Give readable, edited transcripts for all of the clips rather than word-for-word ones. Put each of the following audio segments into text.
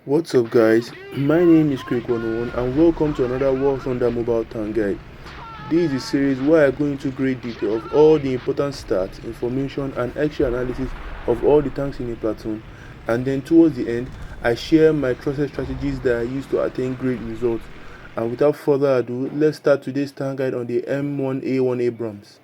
What's up guys, my name is Craig101 and welcome to another Warthunder mobile tank guide. This is a series where I go into great detail of all the important stats, information and extra analysis of all the tanks in a platoon, and then towards the end I share my trusted strategies that I use to attain great results. And without further ado, let's start today's tank guide on the M1A1 Abrams.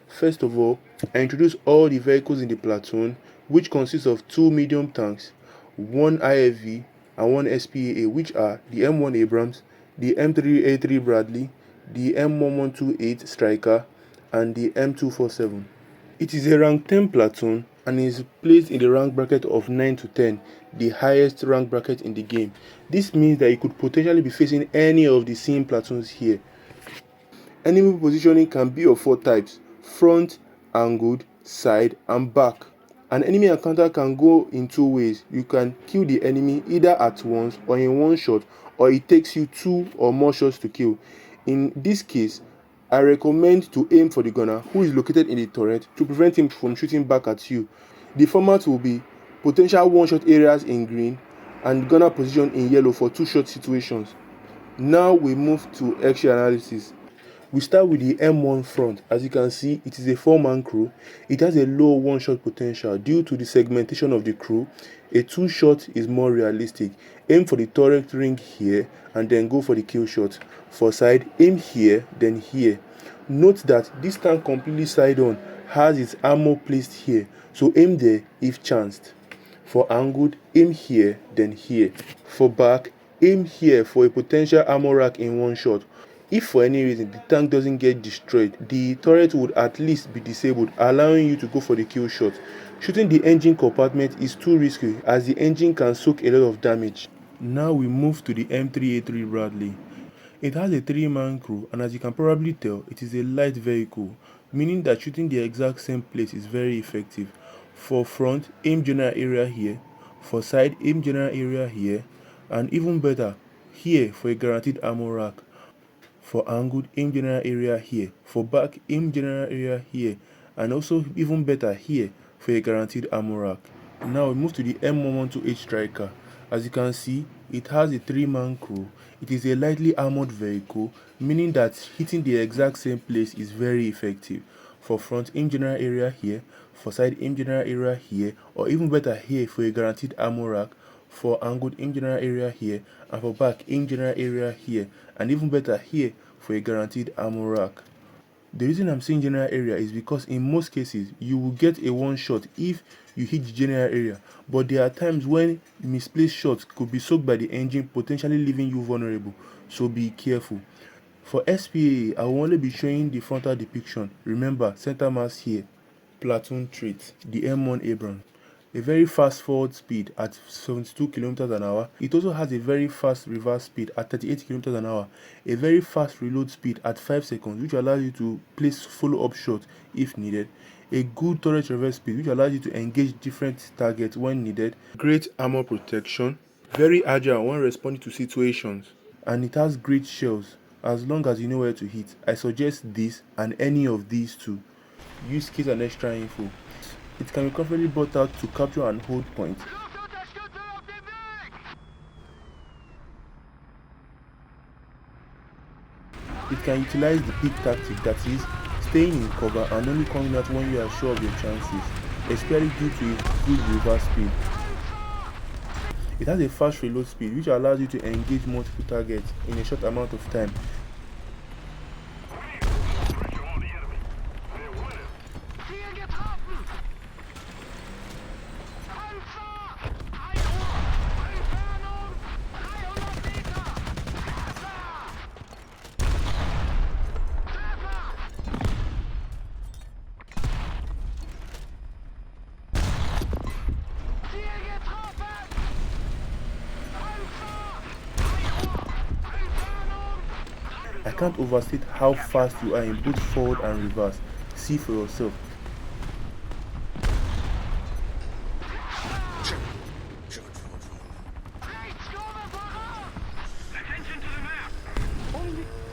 First of all, I introduce all the vehicles in the platoon, which consists of 2 medium tanks, 1 IFV and 1 SPAA, which are the M1 Abrams, the M3A3 Bradley, the M1128 Stryker, and the M247. It is a rank 10 platoon and is placed in the rank bracket of 9 to 10, the highest rank bracket in the game. This means that you could potentially be facing any of the same platoons here. Enemy positioning can be of 4 types: front, angled, side, and back. An enemy encounter can go in 2 ways. You can kill the enemy either at once or in one shot, or it takes you 2 or more shots to kill. In this case, I recommend to aim for the gunner who is located in the turret to prevent him from shooting back at you. The format will be potential one-shot areas in green and gunner position in yellow for 2-shot situations. Now we move to extra analysis. We start with the M1 front. As you can see, it is a 4-man crew. It has a low one-shot potential due to the segmentation of the crew. A 2-shot is more realistic. Aim for the turret ring here and then go for the kill shot. For side, aim here, then here. Note that this tank completely side-on has its armor placed here, so aim there if chanced. For angled, aim here, then here. For back, aim here for a potential armor rack in one shot. If for any reason the tank doesn't get destroyed, the turret would at least be disabled, allowing you to go for the kill shot. Shooting the engine compartment is too risky as the engine can soak a lot of damage. Now we move to the M3A3 Bradley. It has a 3-man crew, and as you can probably tell, it is a light vehicle, meaning that shooting the exact same place is very effective. For front, aim general area here. For side, aim general area here, and even better, here for a guaranteed armor rack. For angled, aim general area here. For back, aim general area here, and also even better here for a guaranteed armor rack. Now we move to the M1128 Stryker. As you can see, it has a 3-man crew. It is a lightly armored vehicle, meaning that hitting the exact same place is very effective. For front, aim general area here. For side, aim general area here, or even better here for a guaranteed armor rack. For angled, aim general area here, and for back, aim general area here, and even better here for a guaranteed armor rack. The reason I'm saying general area is because in most cases you will get a one shot if you hit the general area, but there are times when misplaced shots could be soaked by the engine, potentially leaving you vulnerable, so be careful. For SPA, I will only be showing the frontal depiction. Remember, center mass here. Platoon trait, the M1 Abrams. A very fast forward speed at 72 km an hour. It also has a very fast reverse speed at 38 km an hour. A very fast reload speed at 5 seconds, which allows you to place follow-up shots if needed. A good turret reverse speed, which allows you to engage different targets when needed. Great armor protection. Very agile when responding to situations. And it has great shells, as long as you know where to hit. I suggest this and any of these two. Use kit and extra info. It can be comfortably brought out to capture and hold point. It can utilize the peak tactic, that is, staying in cover and only coming out when you are sure of your chances, especially due to its good reverse speed. It has a fast reload speed, which allows you to engage multiple targets in a short amount of time. I can't overstate how fast you are in both forward and reverse. See for yourself.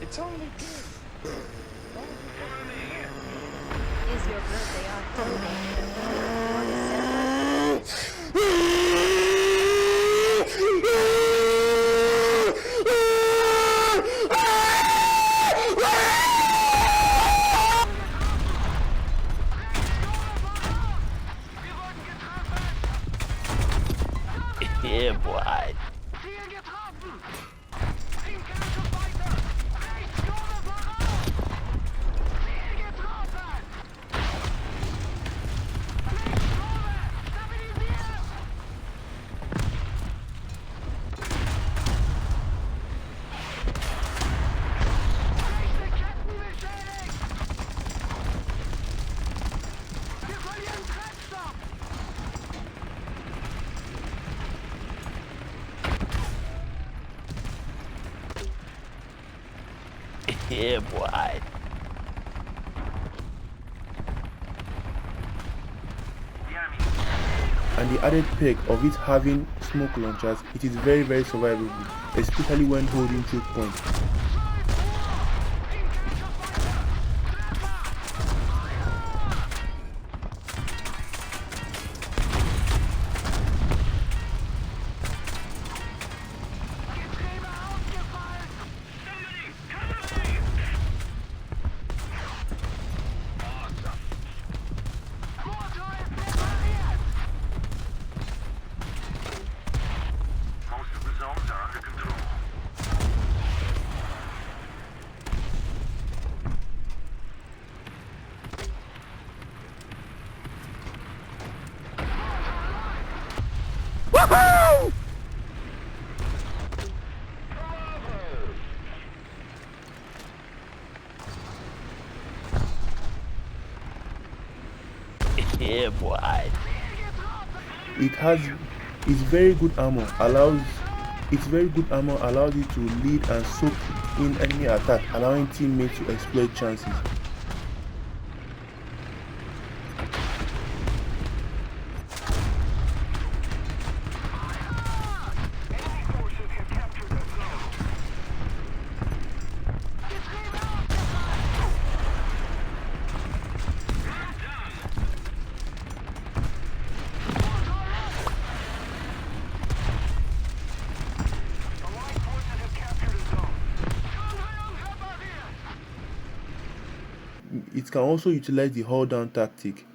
It's only good. Is your birthday October? Or December? boy. Yeah, boy. And the added perk of it having smoke launchers, it is very survivable, especially when holding choke points. Yeah, boy. It has its very good armor allows it to lead and soak in enemy attack, allowing teammates to exploit chances. It can also utilize the hull down tactic.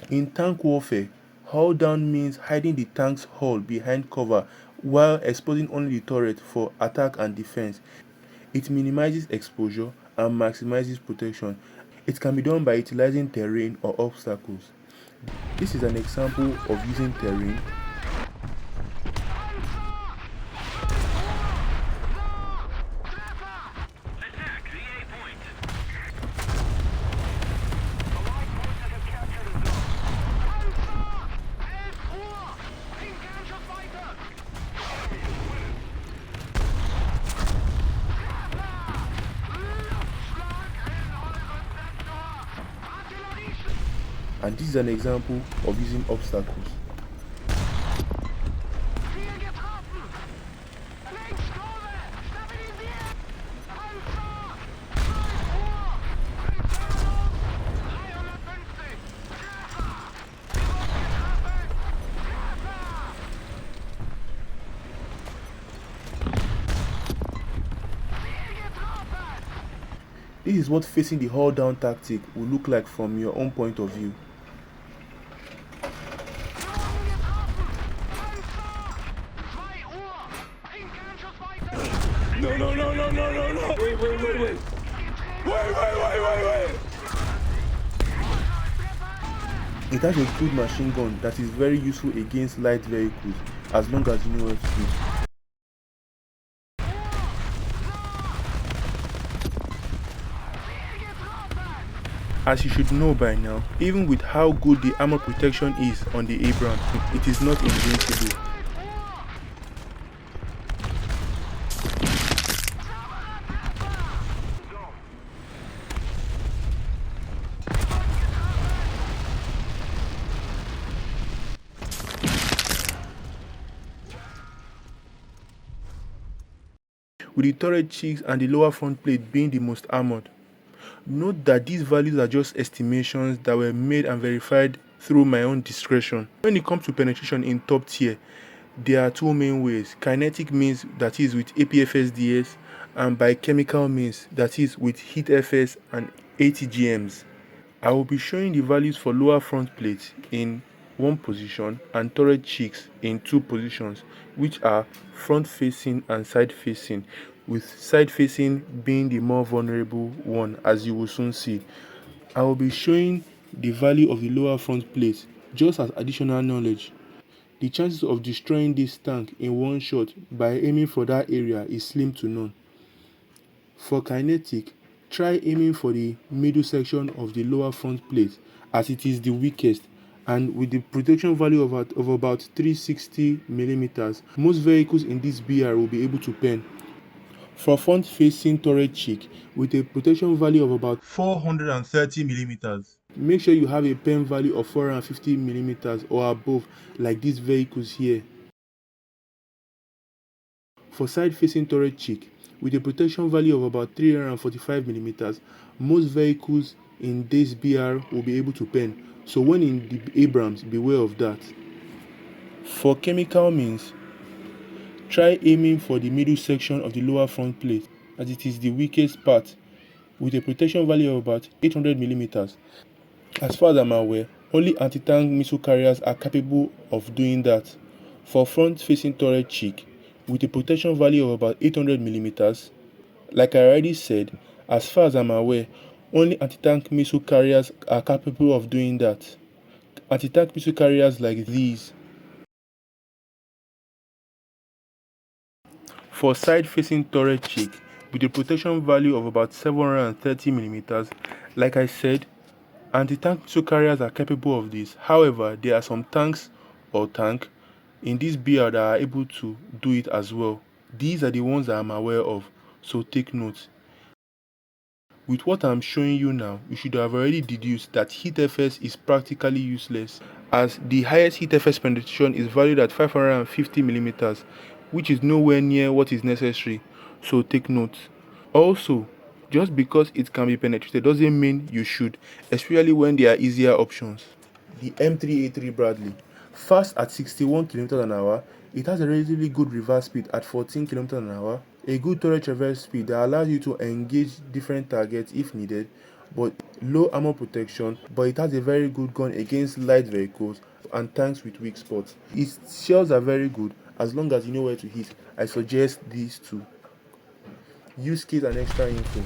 In tank warfare, hull down means hiding the tank's hull behind cover while exposing only the turret for attack and defense. It minimizes exposure and maximizes protection. It can be done by utilizing terrain or obstacles. This is an example of using terrain. And this is an example of using obstacles. This is what facing the hull down tactic will look like from your own point of view. No. Wait. It has a good machine gun that is very useful against light vehicles as long as you know what to do. As you should know by now, even with how good the armor protection is on the Abrams, it is not invincible. With the turret cheeks and the lower front plate being the most armored. Note that these values are just estimations that were made and verified through my own discretion. When it comes to penetration in top tier, there are two main ways: kinetic means, that is with APFSDS, and biochemical means, that is with HeatFS and ATGMs. I will be showing the values for lower front plate in one position and turret cheeks in two positions, which are front facing and side facing, with side facing being the more vulnerable one, as you will soon see. I will be showing the value of the lower front plate just as additional knowledge. The chances of destroying this tank in one shot by aiming for that area is slim to none. For kinetic, try aiming for the middle section of the lower front plate as it is the weakest, and with the protection value of about 360mm, most vehicles in this BR will be able to pen. For front facing turret cheek with a protection value of about 430mm, make sure you have a pen value of 450mm or above, like these vehicles here. For side facing turret cheek with a protection value of about 345mm, most vehicles in this BR will be able to pen, so when in the Abrams, beware of that. For chemical means, try aiming for the middle section of the lower front plate as it is the weakest part, with a protection value of about 800mm. As far as I'm aware, only anti-tank missile carriers are capable of doing that. For front-facing turret cheek, with a protection value of about 800mm, like I already said, as far as I'm aware, only anti-tank missile carriers are capable of doing that. Anti-tank missile carriers like these. For side-facing turret cheek, with a protection value of about 730mm, like I said, anti-tank missile carriers are capable of this. However, there are some tanks or tank in this BR that are able to do it as well. These are the ones that I'm aware of, so take note. With what I'm showing you now, you should have already deduced that heat FS is practically useless, as the highest heat FS penetration is valued at 550mm, which is nowhere near what is necessary, so take note. Also, just because it can be penetrated doesn't mean you should, especially when there are easier options. The M3A3 Bradley. Fast at 61km an hour, it has a relatively good reverse speed at 14km an hour, a good turret traverse speed that allows you to engage different targets if needed, but low armor protection, but it has a very good gun against light vehicles and tanks with weak spots. Its shells are very good as long as you know where to hit. I suggest these two. Use case and extra info.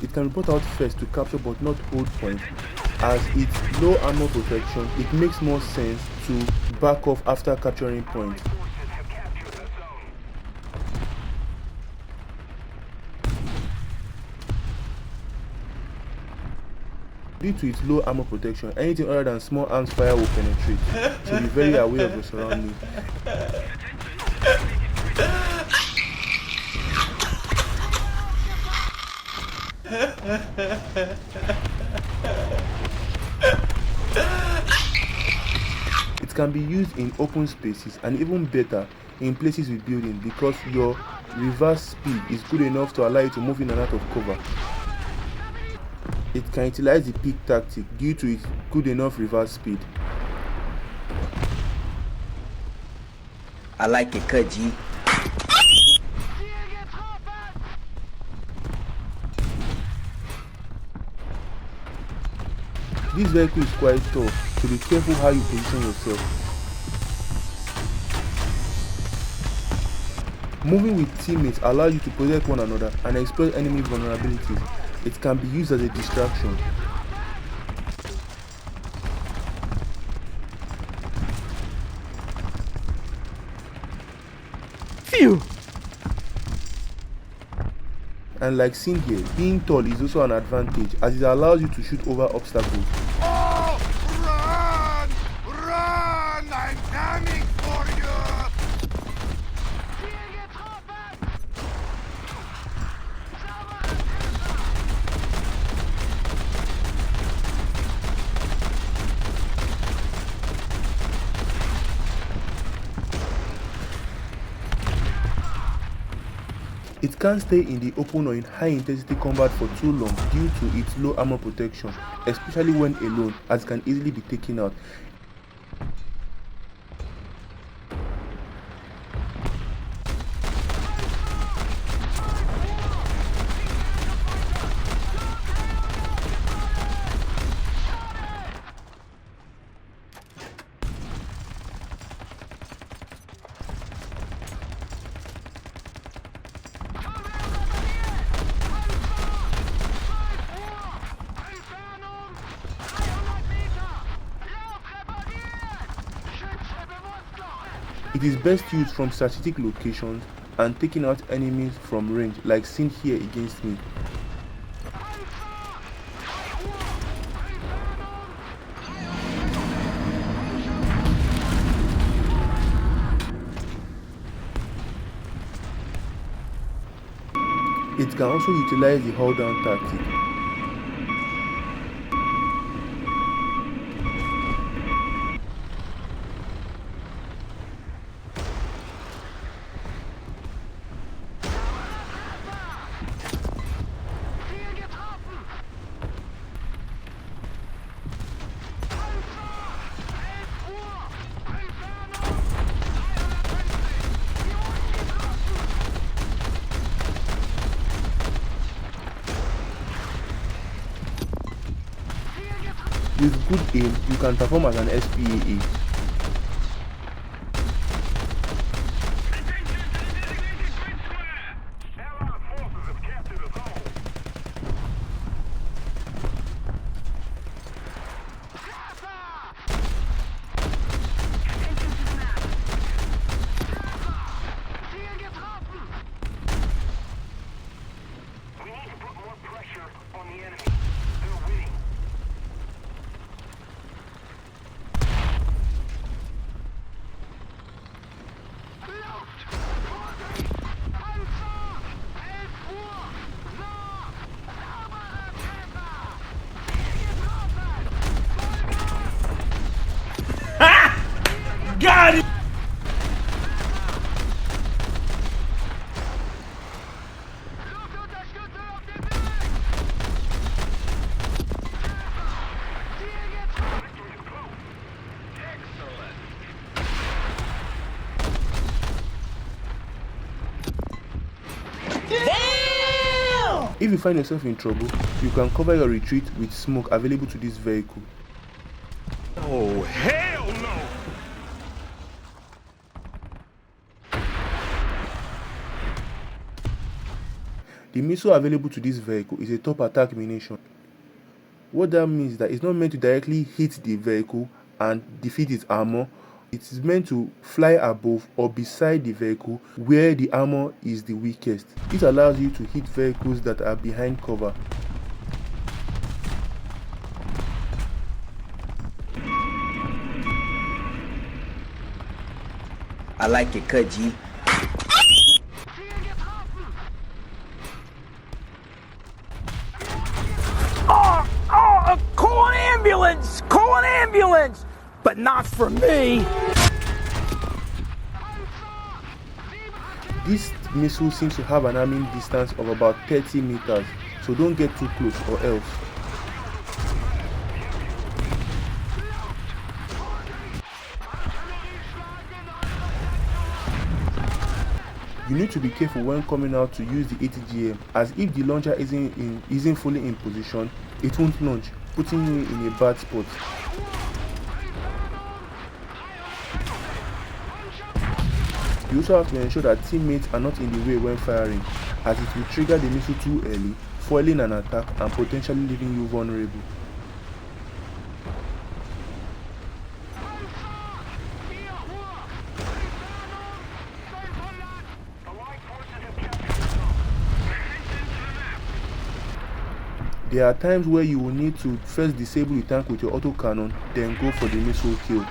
It can report out first to capture but not hold point. As its low armor protection, it makes more sense to back off after capturing point. Due to its low armor protection, anything other than small arms fire will penetrate, so be very aware of your surroundings. It can be used in open spaces and even better in places with buildings because your reverse speed is good enough to allow you to move in and out of cover. It can utilize the peak tactic due to its good enough reverse speed. I like it cut, G. This vehicle is quite tough, so be careful how you position yourself. Moving with teammates allows you to protect one another and exploit enemy vulnerabilities. It can be used as a distraction. Phew! And like seen here, being tall is also an advantage as it allows you to shoot over obstacles. Oh, run! Run! I'm coming for you! It can't stay in the open or in high intensity combat for too long due to its low armor protection, especially when alone, as it can easily be taken out. It is best used from strategic locations and taking out enemies from range, like seen here against me. It can also utilize the hold down tactic. With good aim, you can perform as an SPAA. Got it! If you find yourself in trouble, you can cover your retreat with smoke available to this vehicle. Oh, hell no! The missile available to this vehicle is a top attack munition. What that means is that it's not meant to directly hit the vehicle and defeat its armor. It is meant to fly above or beside the vehicle where the armor is the weakest. This allows you to hit vehicles that are behind cover. I like it cut, G. Call an ambulance! Call an ambulance! But not for me! This missile seems to have an aiming distance of about 30 meters, so don't get too close or else. You need to be careful when coming out to use the ATGM, as if the launcher isn't fully in position, it won't launch, putting you in a bad spot. You also have to ensure that teammates are not in the way when firing, as it will trigger the missile too early, foiling an attack and potentially leaving you vulnerable. There are times where you will need to first disable the tank with your autocannon, then go for the missile kill.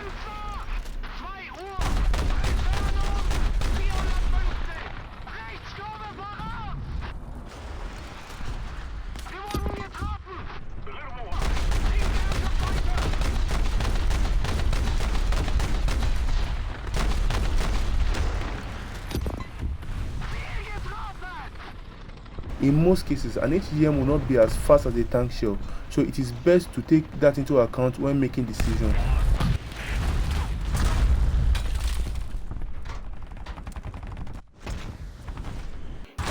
In most cases, an ATGM will not be as fast as a tank shell, so it is best to take that into account when making decisions.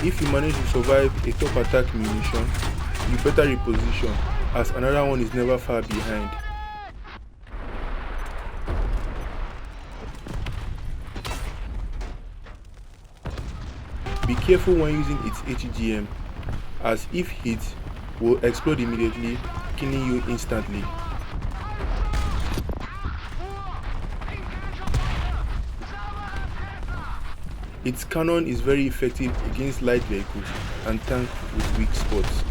If you manage to survive a top attack munition, you better reposition, as another one is never far behind. Be careful when using its ATGM, as if hit, will explode immediately, killing you instantly. Its cannon is very effective against light vehicles and tanks with weak spots.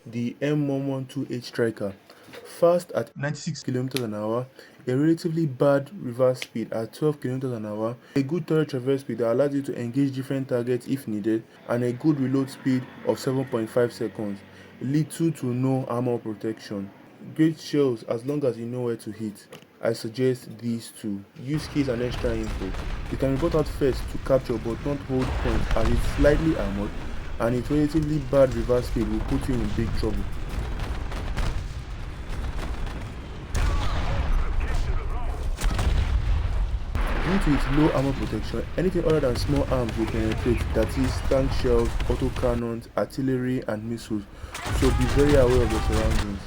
The M112H Stryker, fast at 96 km an hour, a relatively bad reverse speed at 12 km an hour, a good turret traverse speed that allows you to engage different targets if needed, and a good reload speed of 7.5 seconds. Little to no armor protection. Great shells as long as you know where to hit. I suggest these two. Use keys and extra info. You can report out first to capture but not hold points as it's slightly armored, and its relatively bad reverse speed will put you in big trouble. Due to its low armor protection, anything other than small arms will penetrate, that is, tank shells, autocannons, artillery, and missiles, so be very aware of your surroundings.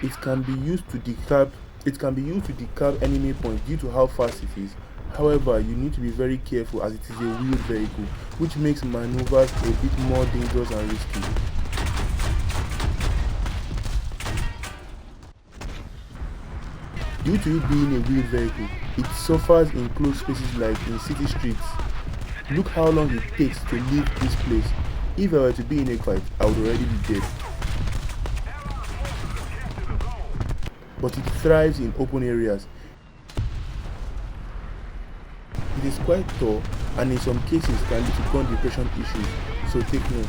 It can be used to decap enemy points due to how fast it is. However, you need to be very careful as it is a wheeled vehicle, which makes maneuvers a bit more dangerous and risky. Due to it being a wheeled vehicle, it suffers in closed spaces like in city streets. Look how long it takes to leave this place. If I were to be in a fight, I would already be dead. But it thrives in open areas. It is quite tall and in some cases can lead to gun depression issues, so take note.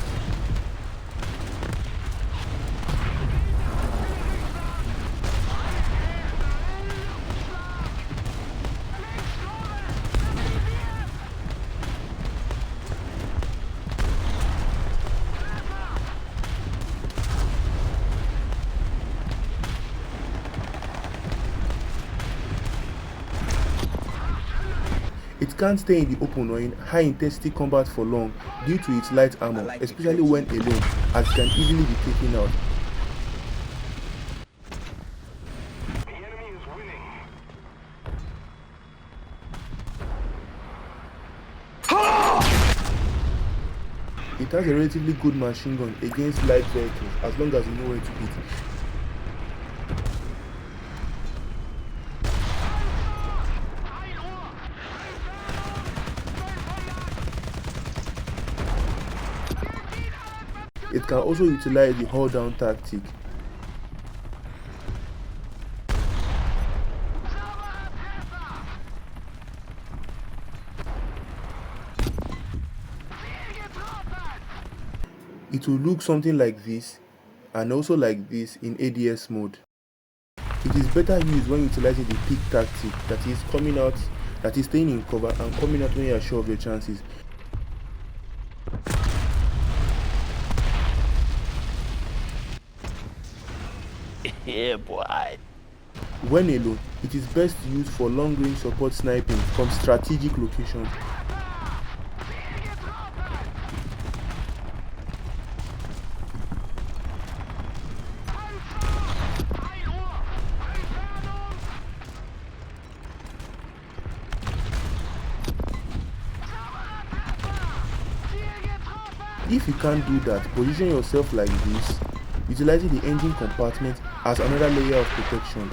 It can't stay in the open or in high-intensity combat for long due to its light armor, especially when alone, as it can easily be taken out. The enemy is winning. It has a relatively good machine gun against light vehicles as long as you know where to hit. It can also utilize the hold down tactic. It will look something like this and also like this in ADS mode. It is better used when utilizing the peak tactic, that is staying in cover and coming out when you are sure of your chances. Yeah, boy. When alone, it is best used for long-range support sniping from strategic locations. If you can't do that, position yourself like this, utilizing the engine compartment as another layer of protection.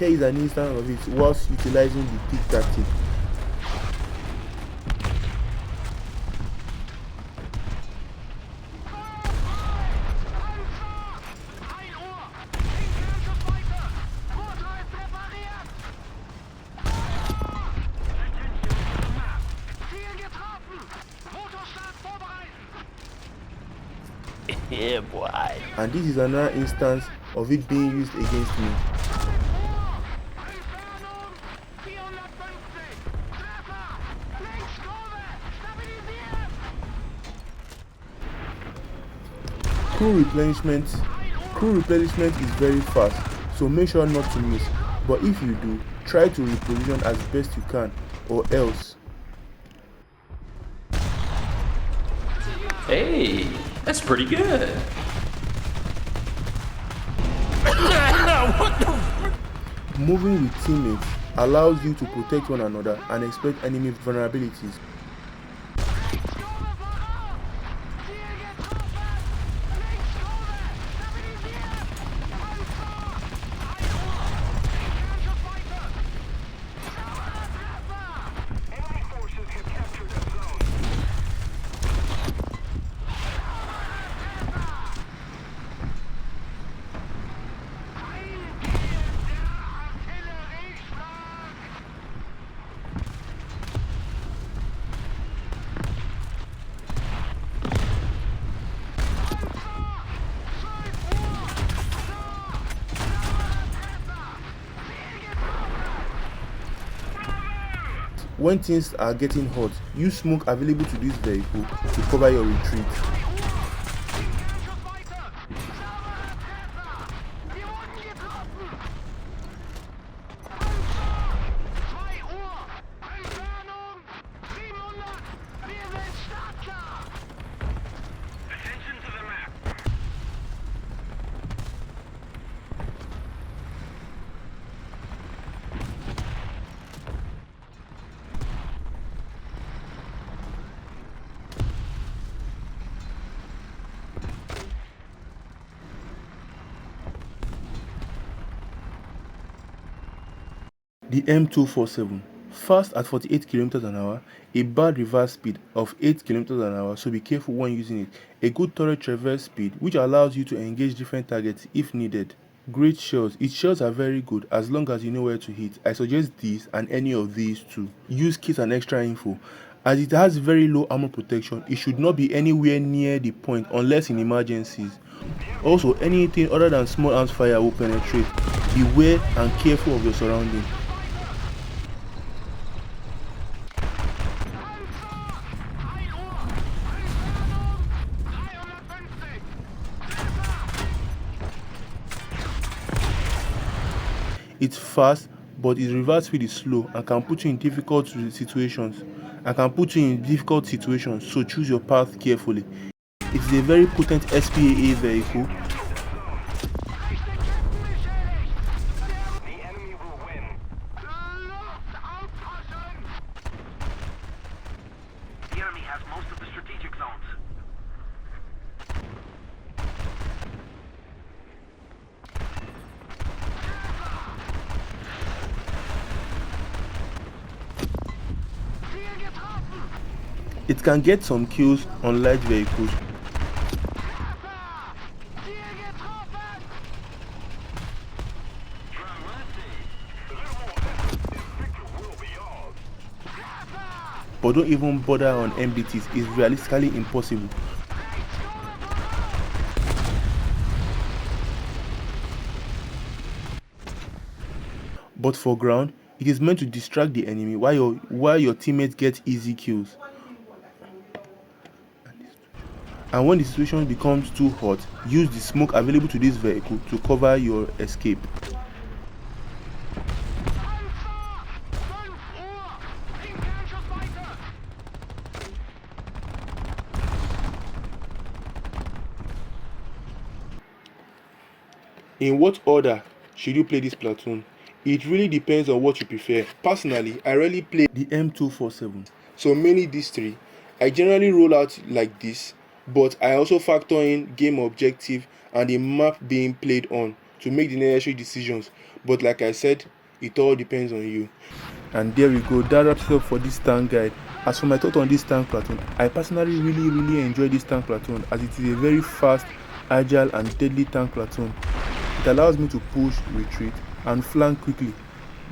Here is an instance of it whilst utilizing the peak tactic. Yeah, boy. And this is another instance of it being used against me. Crew replenishment is very fast, so make sure not to miss, but if you do, try to reposition as best you can, or else. Hey, that's pretty good. Moving with teammates allows you to protect one another and exploit enemy vulnerabilities. Enemy forces have captured a zone. When things are getting hot, use smoke available to this vehicle to cover your retreat. Attention to the map. The M247, fast at 48 km an hour, a bad reverse speed of 8 km an hour, so be careful when using it. A good turret traverse speed, which allows you to engage different targets if needed. Great shots. Its shots are very good as long as you know where to hit. I suggest these and any of these too. Use kit and extra info. As it has very low armor protection, it should not be anywhere near the point unless in emergencies. Also, anything other than small arms fire will penetrate. Beware and careful of your surroundings. It's fast, but its reverse speed is slow and can put you in difficult situations. So choose your path carefully. It is a very potent SPAA vehicle. The enemy will win. The enemy has most of the strategic zones. It can get some kills on light vehicles. But don't even bother on MBTs, it's realistically impossible. But for ground, it is meant to distract the enemy while your teammates get easy kills. And when the situation becomes too hot, use the smoke available to this vehicle to cover your escape. In what order should you play this platoon? It really depends on what you prefer. Personally, I rarely play the M247, so mainly these three. I generally roll out like this, but I also factor in game objective and the map being played on to make the necessary decisions. But like I said, it all depends on you. And there we go, that wraps it up for this tank guide. As for my thought on this tank platoon, I personally really enjoy this tank platoon as it is a very fast, agile and deadly tank platoon. It allows me to push, retreat and flank quickly,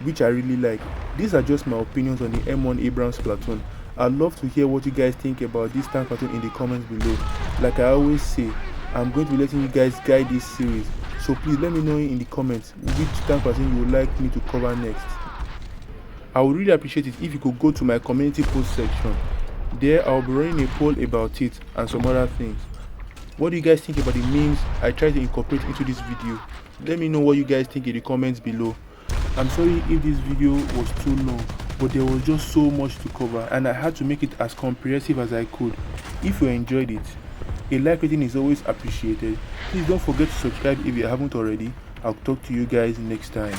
which I really like. These are just my opinions on the M1 Abrams Platoon. I'd love to hear what you guys think about this tank platoon in the comments below. Like I always say, I'm going to be letting you guys guide this series, so please let me know in the comments which tank platoon you would like me to cover next. I would really appreciate it if you could go to my community post section. There I'll be running a poll about it and some other things. What do you guys think about the memes I tried to incorporate into this video? Let me know what you guys think in the comments below. I'm sorry if this video was too long, but there was just so much to cover and I had to make it as comprehensive as I could. If you enjoyed it, a like rating is always appreciated. Please don't forget to subscribe if you haven't already. I'll talk to you guys next time.